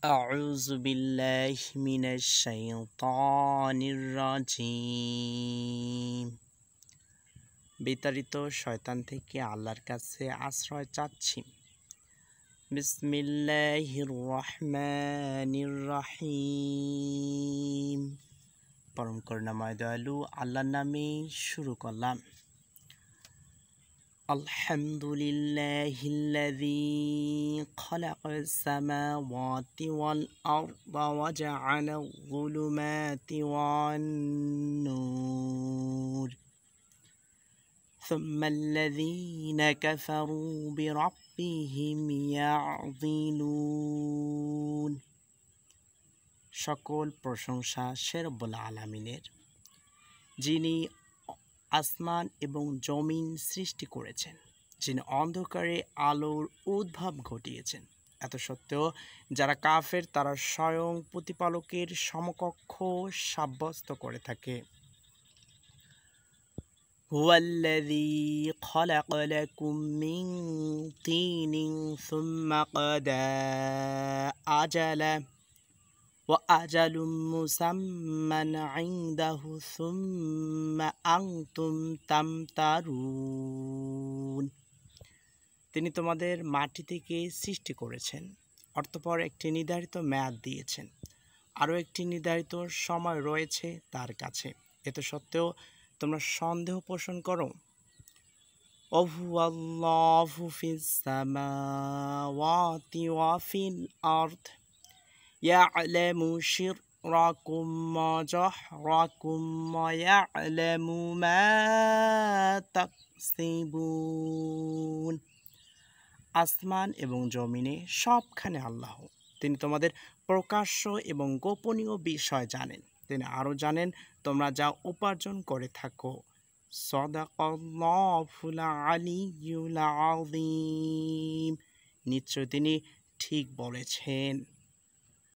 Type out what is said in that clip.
أعوذ بالله من الشيطان الرجيم বিতাড়িত শয়তান থেকে আল্লাহর কাছে আশ্রয় চাচ্ছি। বিসমিল্লাহির রহমানির রহিম। পরম করুণাময় দয়ালু আল্লাহর নামে শুরু করলাম। আলহামদুলিল্লাহিল্লাযী খালাকাস সামাওয়াতি ওয়াল আরদা ওয়া জাআলায যুলুমাতি ওয়ান নূর সুম্মাল্লাযীনা কাফারু বিরাব্বিহিম ইয়া'দিলুন। সকল প্রশংসা সে রব্বুল আলামিনের, যিনি আসমান এবং জমিন সৃষ্টি করেছেন, যিনি অন্ধকারে আলোর উদ্ভব ঘটিয়েছেন। এত সত্ত্বেও যারা কাফের তারা স্বয়ং প্রতিপালকের সমকক্ষ সাব্যস্ত করে থাকে। হুয়াল্লাযী খালাকা লাকুম মিন তিনিন সুম্মা কাদা আজালা وأجل مسمى عنده ثم أنتم تمترون। তিনি তোমাদের মাটি থেকে সৃষ্টি করেছেন, অতঃপর একটি নির্ধারিত মেয়াদ দিয়েছেন, আরও একটি নির্ধারিত সময় রয়েছে তার কাছে। এত সত্ত্বেও তোমরা সন্দেহ পোষণ করো। ওয়াহুয়াল্লাহু ফিস সামাওয়াতি ওয়া ফিল আরদ يعلم سركم وجهركم ويعلم ما تكسبون। আসমান এবং জমিনে সবখানে আল্লাহ। তিনি তোমাদের প্রকাশ্য এবং গোপনীয় বিষয় জানেন। তিনি আরও জানেন তোমরা যা উপার্জন করে থাকো। সাদাকাল্লাহুল আলিয়্যুল আযীম। নিশ্চয় তিনি ঠিক বলেছেন।